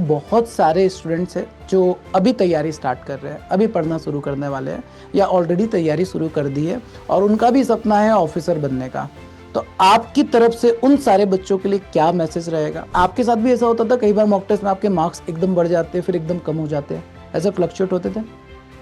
बहुत सारे स्टूडेंट्स हैं जो अभी तैयारी स्टार्ट कर रहे हैं, अभी पढ़ना शुरू करने वाले हैं या ऑलरेडी तैयारी शुरू कर दी है और उनका भी सपना है ऑफिसर बनने का। तो आपकी तरफ से उन सारे बच्चों के लिए क्या मैसेज रहेगा? आपके साथ भी ऐसा होता था कई बार मॉक टेस्ट में आपके मार्क्स एकदम बढ़ जाते हैं फिर एकदम कम हो जाते हैं, ऐसे फ्लक्चुएट होते थे?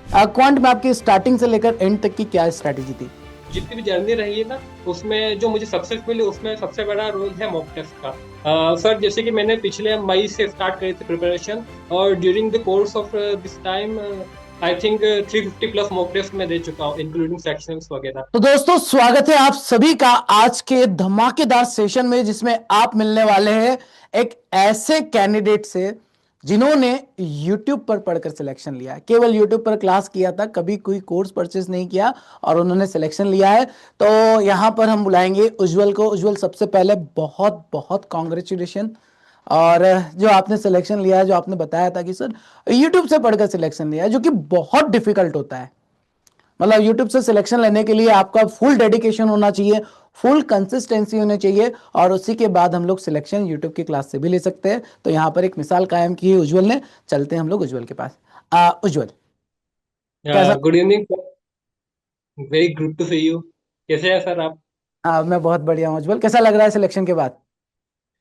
क्वांट में आपकी स्टार्टिंग से लेकर एंड तक की क्या स्ट्रैटेजी थी? जितनी भी जर्नी रही है ना, उसमें जो मुझे सक्सेस मिली उसमें सबसे बड़ा रोल है मॉक टेस्ट का। सर, जैसे कि मैंने पिछले मई से स्टार्ट करी थी प्रिपरेशन, और during the course of this time I think 350 plus mock test मैं दे चुका हूँ, इंक्लूडिंग सेक्शंस वगैरह। तो दोस्तों, स्वागत है आप सभी का आज के धमाकेदार सेशन में, जिसमें आप मिलने वाले हैं एक ऐसे कैंडिडेट से जिन्होंने YouTube पर पढ़कर सिलेक्शन लिया है। केवल YouTube पर क्लास किया था, कभी कोई कोर्स परचेस नहीं किया और उन्होंने सिलेक्शन लिया है। तो यहां पर हम बुलाएंगे उज्जवल को। उज्जवल, सबसे पहले बहुत बहुत कॉन्ग्रेचुलेशन। और जो आपने सिलेक्शन लिया है, जो आपने बताया था कि सर YouTube से पढ़कर सिलेक्शन लिया है, जो कि बहुत डिफिकल्ट होता है। मतलब यूट्यूब से सिलेक्शन लेने के लिए आपका फुल डेडिकेशन होना चाहिए, फुल कंसिस्टेंसी होनी चाहिए, और उसी के बाद हम लोग सिलेक्शन यूट्यूब की क्लास से भी ले सकते हैं। तो यहाँ पर एक मिसाल कायम की है उज्जवल ने। चलते हैं हम लोग उज्जवल के पास। उज्जवल, कैसा? Good evening sir. Very good to see you. कैसे हैं सर आप? मैं बहुत बढ़िया हूँ उज्जवल। कैसा लग रहा है सिलेक्शन के बाद?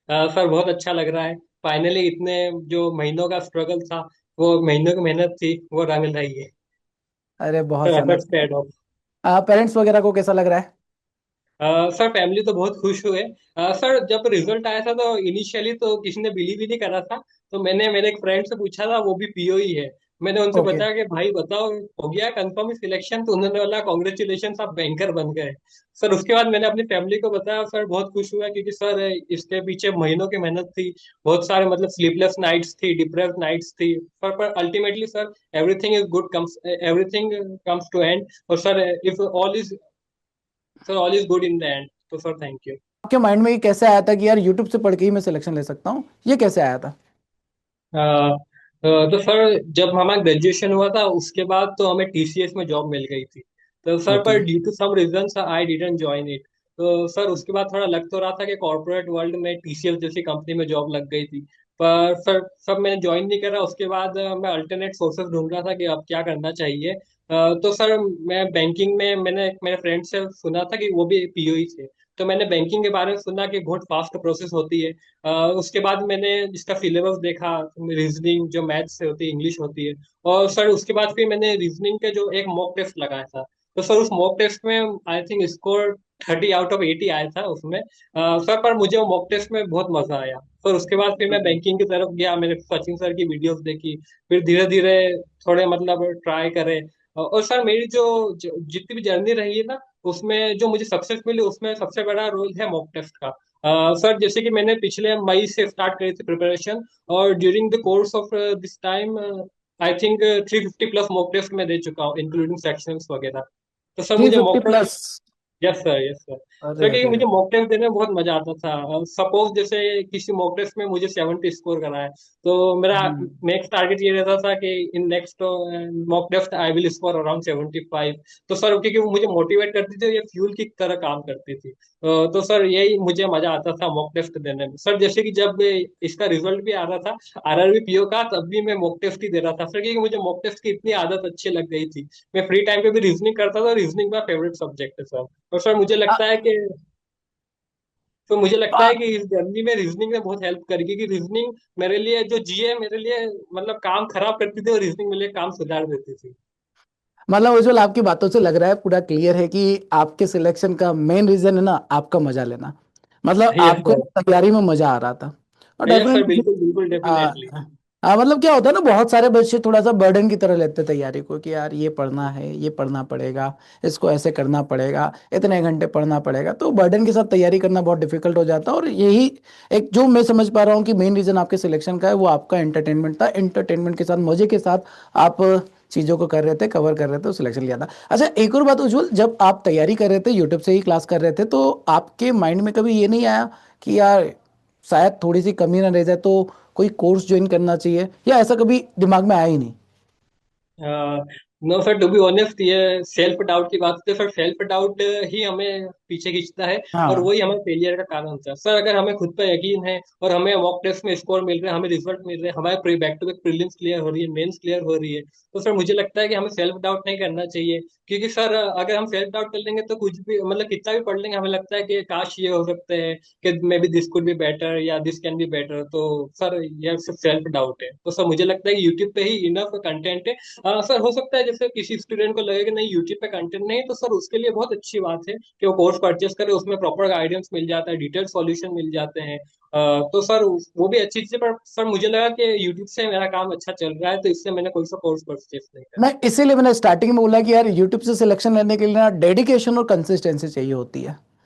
सर, बहुत अच्छा लग रहा है। फाइनली इतने जो महीनों का स्ट्रगल था, वो महीनों की मेहनत थी, वो रंग लाई है। अरे बहुत सर, शानदार। Efforts paid of. पेरेंट्स वगैरह को कैसा लग रहा है? सर, फैमिली तो बहुत खुश हुए। सर, जब रिजल्ट आया था तो इनिशियली तो किसी ने बिलीव ही नहीं करा था। तो मैंने मेरे एक फ्रेंड से पूछा था, वो भी पीओ ही है। मैंने उनसे ओके। बताया कि भाई बताओ, हो गया कंफर्म सिलेक्शन? तो उन्होंने बोला कॉन्ग्रेचुलेशन, आप बैंकर बन गए। सर, उसके बाद मैंने अपनी फैमिली को बताया। सर बहुत खुश हुआ, क्योंकि सर इसके पीछे महीनों की मेहनत थी। बहुत सारे मतलब स्लीपलेस नाइट्स थी, डिप्रेस्ड नाइट्स थी। पर ultimately sir, everything is good comes, everything comes to end. और sir, if all is good in the end. तो सर, थैंक यू। आपके माइंड में ये कैसे आया था कि यार यूट्यूब से पढ़ के ही मैं सिलेक्शन ले सकता हूँ? ये कैसे आया था? तो सर, जब हमारा ग्रेजुएशन हुआ था उसके बाद तो हमें टीसीएस में जॉब मिल गई थी। तो सर, ओके। पर due to some reasons I didn't join it. तो सर, उसके बाद थोड़ा लग तो रहा था कि कॉर्पोरेट वर्ल्ड में टीसीएस जैसी कंपनी में जॉब लग गई थी। पर सर, सब मैंने ज्वाइन नहीं करा। उसके बाद मैं अल्टरनेट सोर्सेज ढूंढ रहा था कि अब क्या करना चाहिए। तो सर, मैं बैंकिंग में, मैंने मेरे फ्रेंड से सुना था कि वो भी पीओ ही थे। तो मैंने बैंकिंग के बारे में सुना कि बहुत फास्ट प्रोसेस होती है। उसके बाद मैंने इसका सिलेबस देखा। रीजनिंग जो मैथ्स से होती है, इंग्लिश होती है। और सर, उसके बाद फिर मैंने रीजनिंग के जो एक मॉक टेस्ट लगाया था। तो सर, उस मॉक टेस्ट में I think score 30 out of 80 आया था उसमें। सर, पर मुझे वो मॉक टेस्ट में बहुत मजा आया। फिर उसके बाद फिर मैं ओके। बैंकिंग की तरफ गया, मैंने सचिन सर की वीडियोस देखी। फिर धीरे धीरे थोड़े मतलब ट्राई करे। और सर, मेरी जितनी भी जर्नी रही है ना, उसमें जो मुझे सक्सेस मिली उसमें सबसे बड़ा रोल है मॉक टेस्ट का। सर, जैसे कि मैंने पिछले मई से स्टार्ट करी थी प्रिपरेशन, और during the course of this time I think 350 plus mock test मैं दे चुका हूँ, इंक्लूडिंग सेक्शंस वगैरह। तो सर, थ्री मुझे fifty mock test. Plus yes sir, yes sir. अरे सर, क्योंकि अरे। मुझे मॉक टेस्ट देने में बहुत मजा आता था। सपोज जैसे किसी मॉक टेस्ट में मुझे 70 स्कोर करा है, तो मेरा हम्म। नेक्स्ट टारगेट ये रहता था कि in next mock test I will score around 75। तो सर, क्योंकि वो मुझे मोटिवेट करती थी, ये फ्यूल की तरह काम करती थी। तो सर, यही मुझे मजा आता था मॉक टेस्ट देने में। सर, जैसे कि जब इसका रिजल्ट भी आ रहा था आरआरबी पीओ का, तब भी मैं मॉक टेस्ट ही दे रहा था सर, क्योंकि मुझे मॉक टेस्ट की इतनी आदत अच्छी लग गई थी। मैं फ्री टाइम पे भी रीजनिंग करता था, रीजनिंग मेरा फेवरेट सब्जेक्ट है सर। और सर, मुझे लगता है कि इस जर्नी में रीजनिंग ने बहुत हेल्प करी, क्योंकि रीजनिंग मेरे लिए, जो जीए मेरे लिए मतलब काम खराब करती थी, और रीजनिंग मेरे लिए काम सुधार देती थी। मतलब उज्जवल, आपकी बातों से लग रहा है पूरा क्लियर है कि आपके सिलेक्शन का मेन रीजन है ना आपका मजा लेना। मतलब यस आपको सर। तैयारी में मजा आ रहा था। और यस सर, डेफिनेटली बिल्कुल बिल्कुल, डेफिनेटली। मतलब क्या होता है ना, बहुत सारे बच्चे थोड़ा सा बर्डन की तरह लेते हैं तैयारी को कि यार ये पढ़ना है, ये पढ़ना पड़ेगा, इसको ऐसे करना पड़ेगा, इतने घंटे पढ़ना पड़ेगा। तो बर्डन के साथ तैयारी करना बहुत डिफिकल्ट हो जाता है। और यही एक जो मैं समझ पा रहा हूँ कि मेन रीजन आपके सिलेक्शन का है, वो आपका एंटरटेनमेंट था। एंटरटेनमेंट के साथ, मजे के साथ आप चीज़ों को कर रहे थे, कवर कर रहे थे, सिलेक्शन लिया था। अच्छा, एक और बात उज्जवल, जब आप तैयारी कर रहे थे, यूट्यूब से ही क्लास कर रहे थे, तो आपके माइंड में कभी ये नहीं आया कि यार शायद थोड़ी सी कमी ना रह जाए, तो कोई कोर्स ज्वाइन करना चाहिए, या ऐसा कभी दिमाग में आया ही नहीं? No sir, to be honest, ये सेल्फ डाउट की बात है सर। सेल्फ डाउट ही हमें पीछे खींचता है और हाँ। वही हमारे फेलियर का कारण होता है सर। अगर हमें खुद पर यकीन है और हमें मॉक टेस्ट में स्कोर मिल रहा है, हमें रिजल्ट मिल रहे हैं, हमारे back to back prelims clear हो रही है, मेंस क्लियर हो रही है, तो सर मुझे लगता है कि हमें सेल्फ डाउट नहीं करना चाहिए। क्योंकि सर अगर हम सेल्फ डाउट कर लेंगे तो कुछ भी मतलब कितना भी पढ़ लेंगे, हमें लगता है कि काश ये हो सकता है, कि may be this could be better या दिस कैन बी बेटर। तो सर ये सेल्फ डाउट है। तो सर मुझे लगता है कि यूट्यूब पे ही इनफ कंटेंट है। सर हो सकता है जैसे किसी स्टूडेंट को लगे कि नहीं यूट्यूब पे कंटेंट नहीं, तो सर उसके लिए बहुत अच्छी बात है कि वो कोर्स परचेस करे, उसमें प्रॉपर गाइडेंस मिल जाता है, डिटेल सॉल्यूशन मिल जाते हैं। तो सर वो भी अच्छी चीज है। पर सर मुझे लगा कि यूट्यूब से मेरा काम अच्छा चल रहा है, तो इससे मैंने कोई सा कोर्स परचेस नहीं करा। मैं इसीलिए मैंने स्टार्टिंग में बोला कि यार यूट्यूब से सिलेक्शन लेने के लिए ना डेडिकेशन और कंसिस्टेंसी चाहिए होती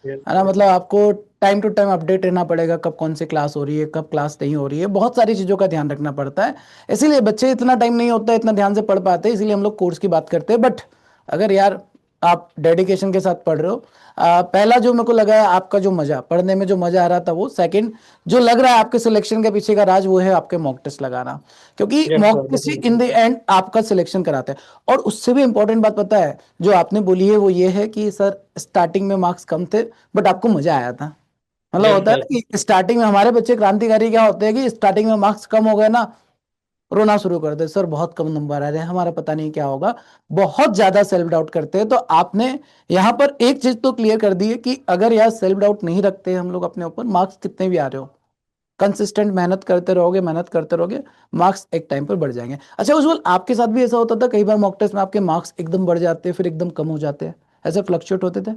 Yes, है ना। sir. मतलब आपको टाइम टू टाइम अपडेट रहना पड़ेगा, कब कौन सी क्लास हो रही है, कब क्लास नहीं हो रही है, बहुत सारी चीज़ों का ध्यान रखना पड़ता है। इसीलिए बच्चे इतना टाइम नहीं होता है, इतना ध्यान से पढ़ पाते हैं, इसीलिए हम लोग कोर्स की बात करते हैं। बट अगर यार आप डेडिकेशन के साथ पढ़ रहे हो, पहला जो मेरे को लगा है आपका जो मजा पढ़ने में जो मजा आ रहा था वो, सेकंड जो लग रहा है आपके सिलेक्शन के पीछे का राज वो है आपके मॉक टेस्ट लगाना। क्योंकि Yes, मॉक sir, टेस्ट ही इन definitely. द एंड आपका सिलेक्शन कराते हैं। और उससे भी इंपॉर्टेंट बात पता है जो आपने बोली है वो ये है कि सर स्टार्टिंग में मार्क्स कम थे बट आपको मजा आया था। मतलब Yes, होता है sir. ना कि स्टार्टिंग में हमारे बच्चे क्रांतिकारी क्या होते हैं कि स्टार्टिंग में मार्क्स कम हो गए ना, रोना शुरू कर दे, सर बहुत कम नंबर आ रहे हैं, हमारा पता नहीं क्या होगा। बहुत ज्यादा सेल्फ डाउट करते हैं। तो आपने यहाँ पर एक चीज तो क्लियर कर दी है कि अगर यार सेल्फ डाउट नहीं रखते हम लोग अपने ऊपर, मार्क्स कितने भी आ रहे हो, कंसिस्टेंट मेहनत करते रहोगे, मेहनत करते रहोगे, मार्क्स एक टाइम पर बढ़ जाएंगे। अच्छा उज्जवल, आपके साथ भी ऐसा होता था कई बार मॉक टेस्ट में आपके मार्क्स एकदम बढ़ जाते हैं फिर एकदम कम हो जाते हैं, ऐसे फ्लक्चुएट होते थे?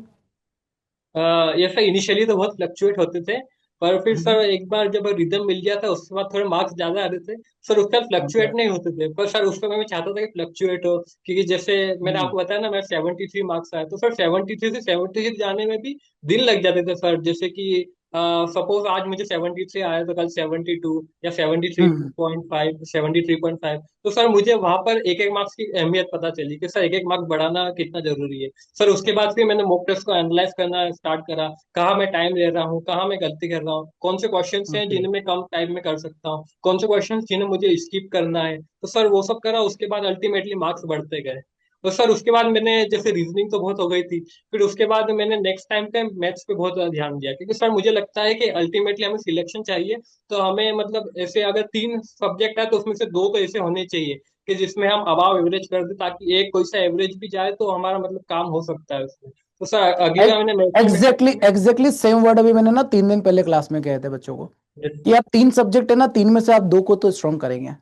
ये सर इनिशियली तो बहुत फ्लक्चुएट होते थे, पर फिर हम्म। सर एक बार जब रिदम मिल गया था उसके बाद थोड़े मार्क्स ज्यादा आ रहे थे। सर उसका ओके। फ्लक्चुएट नहीं होते थे, पर सर उस समय मैं चाहता था कि फ्लक्चुएट हो। क्योंकि जैसे मैंने हम्म। आपको बताया ना, मैं 73 मार्क्स आए, तो सर 73 से 76 जाने में भी दिन लग जाते थे सर। जैसे कि सपोज आज मुझे 73 आया तो कल 72 या हम्म। 73.5, 73.5। तो सर मुझे वहां पर एक एक मार्क्स की अहमियत पता चली कि सर एक एक मार्क्स बढ़ाना कितना जरूरी है। सर उसके बाद फिर मैंने मॉक टेस्ट को एनालाइज करना स्टार्ट करा, कहाँ मैं टाइम ले रहा हूँ, कहाँ मैं गलती कर रहा हूँ, कौन से क्वेश्चन हैं ओके। जिन्हें मैं कम टाइम में कर सकता हूँ, कौन से क्वेश्चन जिन्हें मुझे स्किप करना है। तो सर वो सब करा, उसके बाद अल्टीमेटली मार्क्स बढ़ते गए। तो सर उसके बाद मैंने जैसे रीजनिंग तो बहुत हो गई थी, फिर उसके बाद मैंने नेक्स्ट टाइम पे मैथ्स पे बहुत ज्यादा ध्यान दिया। क्योंकि सर मुझे लगता है कि अल्टीमेटली हमें सिलेक्शन चाहिए, तो हमें मतलब ऐसे अगर 3 सब्जेक्ट है तो उसमें से 2 तो ऐसे होने चाहिए कि जिसमें हम अबाव एवरेज कर दे, ताकि एक कोई सा एवरेज भी जाए तो हमारा मतलब काम हो सकता है उसमें। तो सर अगली बार मैंने मैथ्स में एग्जैक्टली एग्जैक्टली सेम वर्ड अभी मैंने ना 3 दिन पहले क्लास में कहे थे बच्चों को कि आप 3 सब्जेक्ट है ना, 3 में से आप 2 को तो स्ट्रॉन्ग करेंगे।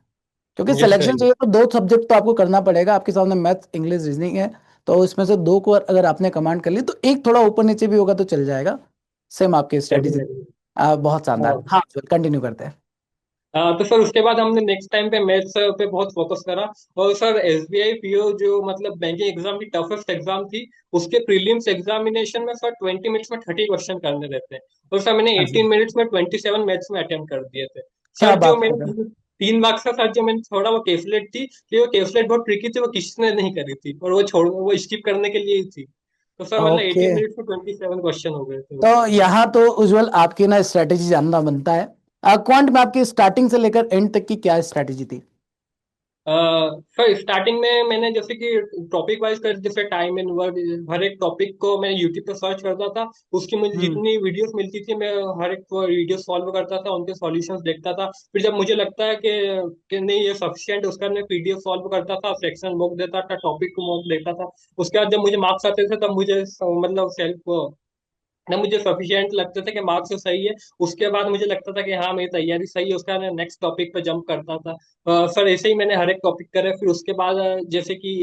क्योंकि यस सर। सिलेक्शन चाहिए तो 2 सब्जेक्ट तो आपको करना पड़ेगा। आपके सामने मैथ्स इंग्लिश रीजनिंग है, तो इसमें से 2 को अगर आपने कमांड कर ली तो एक थोड़ा ऊपर नीचे भी होगा तो चल जाएगा। सेम आपकी स्ट्रेटेजी। डेफिनेटली। बहुत शानदार। हाँ कंटिन्यू करते हैं। तो सर उसके बाद हमने नेक्स्ट टाइम पे मैथ्स पे बहुत फोकस करा। और सर एसबीआई पीओ जो मतलब बैंकिंग एग्जाम की टफेस्ट एग्जाम थी, उसके प्रीलिम्स एग्जामिनेशन में सर 20 मिनट्स में 30 क्वेश्चन करने रहते हैं। और सर मैंने अच्छा। 18 मिनट्स में 27 मैथ्स में अटेम्प्ट कर दिए थे। क्या सर जो बात कर रहे मैंने 3 मार्क्स का सर जो मैंने छोड़ा वो केसलेट थी, कि वो केसलेट बहुत ट्रिकी थी, वो किसी ने नहीं करी थी, और वो स्किप करने के लिए ही थी। तो सर हो? मतलब ओके। 18 मिनट्स में 27 क्वेश्चन हो गए थे तो उसमें। यहाँ तो उज्जवल आपकी ना स्ट्रेटेजी जानना बनता है। क्वांट में आपकी स्टार्टिंग से लेकर एंड तक की क्या स्ट्रेटेजी थी? सर स्टार्टिंग में मैंने जैसे कि टॉपिक वाइज कर, जैसे टाइम एंड वर्क, हर एक टॉपिक को मैं यूट्यूब पे सर्च करता था। उसकी मुझे हम्म। जितनी वीडियोस मिलती थी मैं हर एक वीडियो सॉल्व करता था, उनके सॉल्यूशंस देखता था। फिर जब मुझे लगता है कि नहीं ये सफिशिएंट, उसका मैं पीडीएफ सॉल्व करता था, सेक्शन मॉक देता था, टॉपिक को मॉक देता था। उसके बाद जब मुझे मार्क्स आते थे तब मुझे मतलब सेल्फ ना मुझे सफिशिएंट लगता था कि मार्क्स तो सही है। उसके बाद मुझे लगता था कि हाँ मेरी तैयारी सही है, उसके बाद मैं नेक्स्ट टॉपिक पे जंप करता था। सर ऐसे ही मैंने हर एक टॉपिक करे। फिर उसके बाद जैसे कि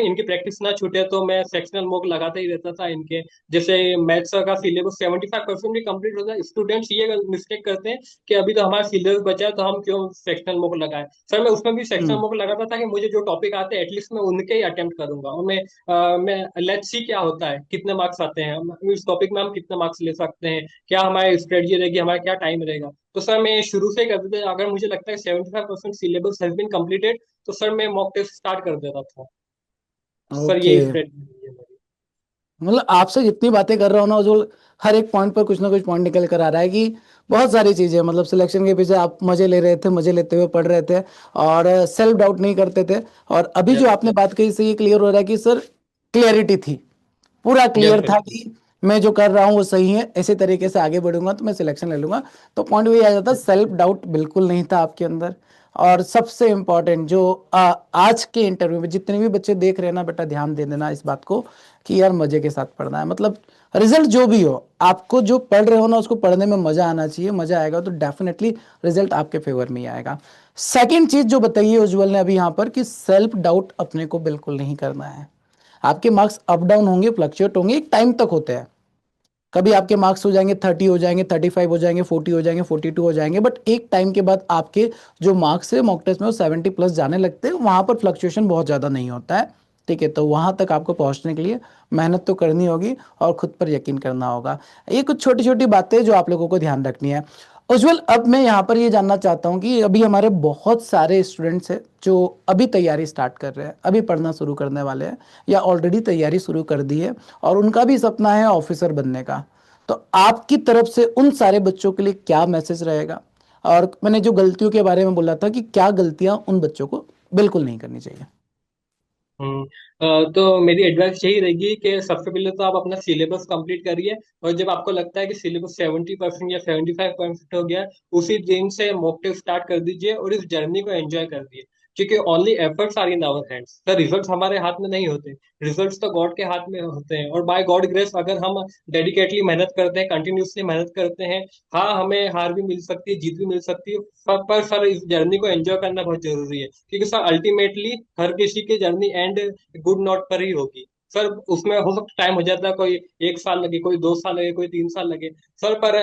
इनकी प्रैक्टिस ना छूटे तो मैं सेक्शनल मॉक लगाता ही रहता था इनके। जैसे मैथ्स का सिलेबस 75% भी कंप्लीट होता है, स्टूडेंट्स ये मिस्टेक करते हैं कि अभी तो हमारा सिलेबस बचा है तो हम क्यों सेक्शनल मॉक लगाए। सर मैं उसमें भी सेक्शनल हम्म। मॉक लगाता था कि मुझे जो टॉपिक आते हैं एटलीस्ट मैं उनके ही अटेम्प्ट करूंगा, और मैं लेट्स सी क्या होता है, कितने मार्क्स आते हैं, इस टॉपिक में हम कितने मार्क्स ले सकते हैं, क्या हमारी स्ट्रेटजी रहेगी, हमारा क्या टाइम रहेगा। तो सर मैं शुरू से ही कर देते, अगर मुझे लगता है 75% सिलेबस हैज बीन कंप्लीटेड तो सर मैं मॉक टेस्ट स्टार्ट कर देता था। Sir okay. यही स्ट्रेटजी है मेरी। मतलब आपसे जितनी बातें कर रहा हूँ ना जो हर एक पॉइंट पर कुछ ना कुछ पॉइंट निकल कर आ रहा है कि बहुत सारी चीजें, मतलब सिलेक्शन के पीछे आप मजे ले रहे थे, मजे लेते हुए पढ़ रहे थे, और सेल्फ डाउट नहीं करते थे। और अभी जो यस आपने बात कही से ये क्लियर हो रहा है कि सर क्लियरिटी थी, पूरा यस क्लियर सर। था कि मैं जो कर रहा हूँ वो सही है, इसी तरीके से आगे बढ़ूंगा तो मैं सिलेक्शन ले लूंगा। तो पॉइंट वही आ जाता, सेल्फ डाउट बिल्कुल नहीं था आपके अंदर। और सबसे इम्पोर्टेंट जो आज के इंटरव्यू में जितने भी बच्चे देख रहे हैं ना, बेटा ध्यान दे देना इस बात को कि यार मजे के साथ पढ़ना है। मतलब रिजल्ट जो भी हो, आपको जो पढ़ रहे हो ना उसको पढ़ने में मजा आना चाहिए, मजा आएगा तो डेफिनेटली रिजल्ट आपके फेवर में ही आएगा। सेकंड चीज जो बताइए उज्जवल ने अभी यहाँ पर, कि सेल्फ डाउट अपने को बिल्कुल नहीं करना है। आपके मार्क्स अप डाउन होंगे, फ्लक्चुएट होंगे, एक टाइम तक होते हैं। कभी आपके मार्क्स हो जाएंगे 30, हो जाएंगे 35, हो जाएंगे 40, हो जाएंगे 42, हो जाएंगे, बट एक टाइम के बाद आपके जो मार्क्स है मॉक टेस्ट में वो 70 प्लस जाने लगते हैं, वहां पर फ्लक्चुएशन बहुत ज्यादा नहीं होता है। ठीक है, तो वहां तक आपको पहुंचने के लिए मेहनत तो करनी होगी और खुद पर यकीन करना होगा। ये कुछ छोटी छोटी बातें जो आप लोगों को ध्यान रखनी है। उज्जवल, अब मैं यहाँ पर ये जानना चाहता हूँ कि अभी हमारे बहुत सारे स्टूडेंट्स हैं जो अभी तैयारी स्टार्ट कर रहे हैं, अभी पढ़ना शुरू करने वाले हैं, या ऑलरेडी तैयारी शुरू कर दी है, और उनका भी सपना है ऑफिसर बनने का। तो आपकी तरफ से उन सारे बच्चों के लिए क्या मैसेज रहेगा? और मैंने जो गलतियों के बारे में बोला था कि क्या गलतियां उन बच्चों को बिल्कुल नहीं करनी चाहिए। तो मेरी एडवाइस यही रहेगी कि सबसे पहले तो आप अपना सिलेबस कंप्लीट करिए। और जब आपको लगता है कि सिलेबस 70% या 75% हो गया है, उसी दिन से मॉक टेस्ट स्टार्ट कर दीजिए और इस जर्नी को एंजॉय कर दिए। क्योंकि only efforts are in our hands sir, results हमारे हाथ में नहीं होते। रिजल्ट्स तो गॉड के हाथ में होते हैं, और बाय गॉड ग्रेस अगर हम डेडिकेटली मेहनत करते हैं, कंटिन्यूसली मेहनत करते हैं, हाँ हमें हार भी मिल सकती है, जीत भी मिल सकती है, पर सर इस जर्नी को एंजॉय करना बहुत जरूरी है। क्योंकि सर अल्टीमेटली हर किसी की जर्नी एंड गुड नोट पर ही होगी सर। उसमें हो सकता टाइम हो जाता है, कोई 1 साल लगे, कोई 2 साल लगे, कोई 3 साल लगे सर, पर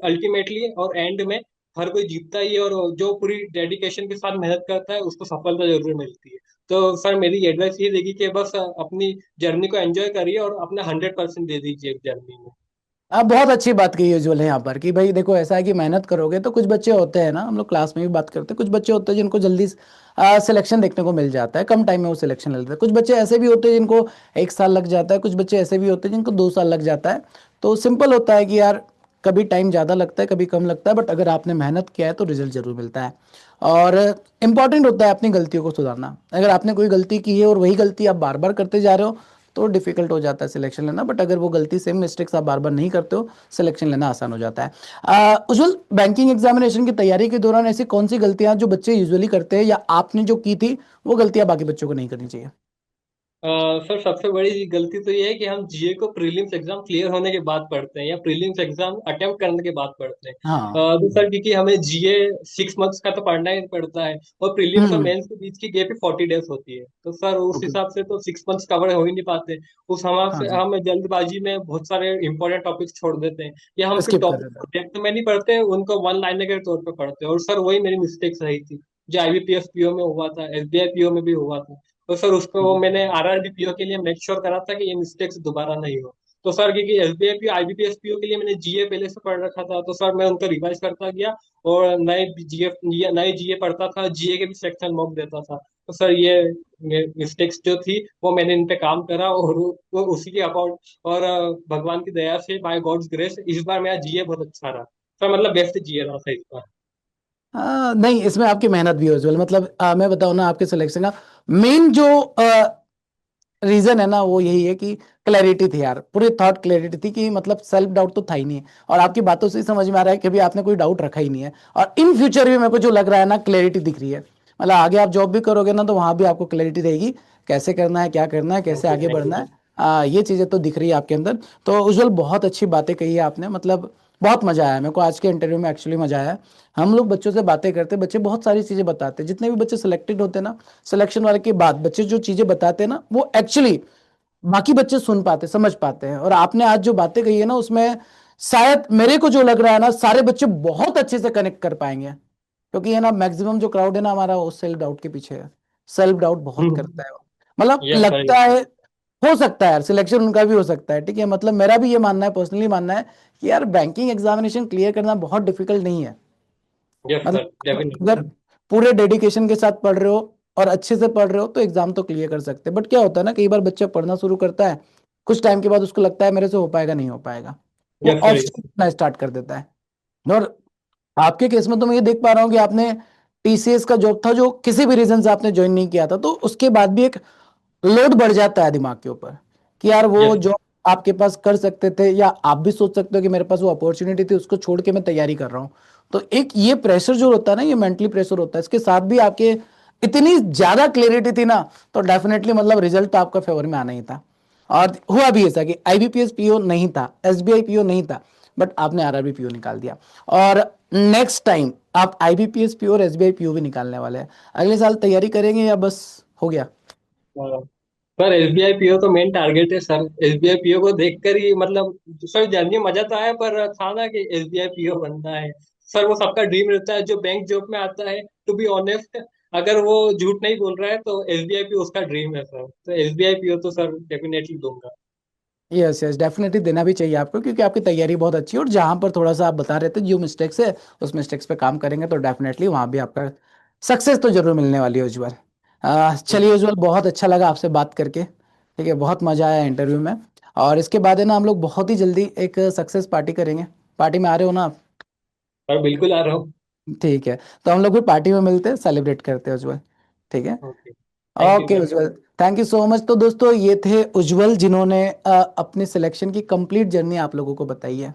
अल्टीमेटली और एंड में हर कोई जीतता ही है, और जो पूरी डेडिकेशन के साथ मेहनत करता है उसको सफलता जरूर मिलती है। तो सर मेरी एडवाइस ये रहेगी कि बस अपनी जर्नी को एंजॉय करिए और अपना 100% दे दीजिए जर्नी में। आप बहुत अच्छी बात कही है उज्ज्वल है यहाँ पर, कि भाई देखो ऐसा है कि मेहनत करोगे तो कुछ बच्चे होते हैं ना, हम लोग क्लास में भी बात करते हैं, कुछ बच्चे होते हैं जिनको जल्दी सिलेक्शन देखने को मिल जाता है, कम टाइम में वो सिलेक्शन ले लेते हैं। कुछ बच्चे ऐसे भी होते हैं जिनको 1 साल लग जाता है, कुछ बच्चे ऐसे भी होते हैं जिनको 2 साल लग जाता है। तो सिंपल होता है कि यार कभी टाइम ज़्यादा लगता है, कभी कम लगता है, बट अगर आपने मेहनत किया है तो रिजल्ट जरूर मिलता है। और इम्पॉर्टेंट होता है अपनी गलतियों को सुधारना। अगर आपने कोई गलती की है और वही गलती आप बार बार करते जा रहे हो तो डिफिकल्ट हो जाता है सिलेक्शन लेना, बट अगर वो गलती सेम मिस्टेक्स आप बार बार नहीं करते हो, सिलेक्शन लेना आसान हो जाता है। उज्जवल, बैंकिंग एग्जामिनेशन की तैयारी के दौरान ऐसी कौन सी गलतियां जो बच्चे यूजुअली करते हैं, या आपने जो की थी वो गलतियां बाकी बच्चों को नहीं करनी चाहिए? सर सबसे बड़ी गलती तो ये है कि हम जीए को प्रीलिम्स एग्जाम क्लियर होने के बाद पढ़ते हैं, या प्रीलिम्स एग्जाम अटेम्प्ट करने के बाद पढ़ते हैं। हाँ। तो सर क्योंकि हमें जीए 6 मंथ्स का तो पढ़ना ही पड़ता है, और प्रीलिम्स और हम्म। मेंस के बीच की गैप 40 डेज होती है, तो सर उस ओके। हिसाब से तो 6 मंथ्स कवर हो ही नहीं पाते। उस हाँ से जी। हम जल्दबाजी में बहुत सारे इंपॉर्टेंट टॉपिक्स छोड़ देते हैं, या हम फिर स्किप कर टॉपिक देता को डेप्थ में नहीं पढ़ते, उनको वन लाइनर के तौर पर पढ़ते हैं। और सर वही मेरी मिस्टेक्स रही थी, जो आईबीपीएस पीओ में हुआ था, एसबीआई पीओ में भी हुआ था। तो सर उसको वो हूँ। मैंने आरआरबी पीओ के लिए मेक श्योर करा था कि ये मिस्टेक्स दोबारा नहीं हो। तो सर क्योंकि एसबीआई पीओ आईबीपीएस पीओ के लिए मैंने जीए पहले से पढ़ रखा था, तो सर मैं उनको रिवाइज करता गया, और नए जीए पढ़ता था, जीए के भी सेक्शन मॉक देता था। तो सर ये मिस्टेक्स जो थी वो मैंने इन पे काम करा, और वो उसी के अकाउंट, और भगवान की दया से बाय गॉड्स ग्रेस इस बार मेरा जीए बहुत अच्छा रहा। सर मतलब बेस्ट जीए रहा था इस बार। नहीं, इसमें आपकी मेहनत भी है उज्जवल। मतलब मैं बताऊं ना, आपके सिलेक्शन का मेन जो रीजन है ना वो यही है कि क्लैरिटी थी यार, पूरी थॉट क्लैरिटी थी, कि मतलब सेल्फ डाउट तो था ही नहीं। और आपकी बातों से ही समझ में आ रहा है कि अभी आपने कोई डाउट रखा ही नहीं है, और इन फ्यूचर भी मेरे को जो लग रहा है ना, क्लैरिटी दिख रही है। मतलब आगे आप जॉब भी करोगे ना तो वहां भी आपको क्लैरिटी रहेगी, कैसे करना है, क्या करना है, कैसे थैंक यू आगे थैंक बढ़ना यू। है। ये चीजें तो दिख रही है आपके अंदर। तो उज्जवल, बहुत अच्छी बातें कही है आपने, मतलब बहुत मजा आया मेरे को आज के इंटरव्यू में, एक्चुअली मजा आया। हम लोग बच्चों से बातें करते, बच्चे बहुत सारी चीजें बताते हैं, जितने भी बच्चे सिलेक्टेड होते हैं ना, सिलेक्शन वाले के बाद बच्चे जो चीजें बताते हैं ना वो एक्चुअली बाकी बच्चे सुन पाते, समझ पाते हैं। और आपने आज जो बातें कही है ना उसमें शायद मेरे को जो लग रहा है ना, सारे बच्चे बहुत अच्छे से कनेक्ट कर पाएंगे, क्योंकि है ना मैक्सिमम जो क्राउड है ना हमारा वो सेल्फ डाउट के पीछे है। सेल्फ डाउट बहुत करता है वो। मतलब यस सर। लगता है, हो सकता है यार सिलेक्शन उनका भी हो सकता है, ठीक है। मतलब मेरा भी ये मानना है, पर्सनली मानना है कि यार बैंकिंग एग्जामिनेशन क्लियर करना बहुत डिफिकल्ट नहीं है। यस मतलब सर डेफिनेटली। अगर पूरे डेडिकेशन के साथ पढ़ रहे हो और अच्छे से पढ़ रहे हो तो एग्जाम तो क्लियर कर सकते हैं। बट क्या होता है ना, कई बार बच्चा पढ़ना शुरू करता है, कुछ टाइम के बाद उसको लगता है मेरे से हो पाएगा, नहीं हो पाएगा, वो यस सर। ऑप्शन स्टार्ट कर देता है। और आपके केस में तो मैं ये देख पा रहा हूँ कि आपने टीसीएस का जॉब था जो किसी भी रीजन से आपने ज्वाइन नहीं किया था, तो उसके बाद भी एक लोड बढ़ जाता है दिमाग के ऊपर कि यार वो यस। जॉब आपके पास कर सकते थे, या आप भी सोच सकते हो कि मेरे पास वो अपॉर्चुनिटी थी, उसको छोड़ के मैं तैयारी कर रहा हूँ। तो एक ये प्रेशर जो होता है ना, ये मेंटली प्रेशर होता है, इसके साथ भी आपके इतनी ज्यादा क्लैरिटी थी ना, तो डेफिनेटली मतलब रिजल्ट तो आपका फेवर में आना ही था। और हुआ भी ऐसा कि आईबीपीएस पीओ नहीं था, एसबीआई पीओ नहीं था, बट आपने आरआरबी पीओ निकाल दिया। और नेक्स्ट टाइम आप आईबीपीएस पीओ और एसबीआई पीओ भी निकालने वाले हैं। अगले साल तैयारी करेंगे या बस हो गया? सर एसबीआई पीओ तो मेन टारगेट है सर। एसबीआई पीओ को देखकर ही मतलब सर जर्नी मजा तो आया, पर था ना कि एसबीआई पीओ बनना है। सर वो सबका ड्रीम रहता है जो बैंक जॉब में आता है, टू बी ऑनेस्ट। अगर वो झूठ नहीं बोल रहा है तो एसबीआई पीओ उसका ड्रीम है सर। तो एसबीआई पीओ तो सर डेफिनेटली दूंगा। यस यस, डेफिनेटली देना भी चाहिए आपको, क्योंकि आपकी तैयारी बहुत अच्छी है। और जहां पर थोड़ा सा आप बता रहे थे जो मिस्टेक्स है, उस मिस्टेक्स पे काम करेंगे तो डेफिनेटली वहां भी आपका सक्सेस तो जरूर मिलने वाली है उज्जवल। चलिए उज्जवल, बहुत अच्छा लगा आपसे बात करके, ठीक है, बहुत मजा आया इंटरव्यू में। और इसके बाद है ना, हम लोग बहुत ही जल्दी एक सक्सेस पार्टी करेंगे। पार्टी में आ रहे हो ना आप? सर बिल्कुल आ रहा हूँ। ठीक है, तो हम लोग फिर पार्टी में मिलते हैं, सेलिब्रेट करते हैं उज्जवल। ठीक है। Okay, thank you okay sir. Ujjwal, thank you so much. तो दोस्तों, ये थे उज्जवल जिन्होंने अपने सिलेक्शन की कंप्लीट जर्नी आप लोगों को बताई है।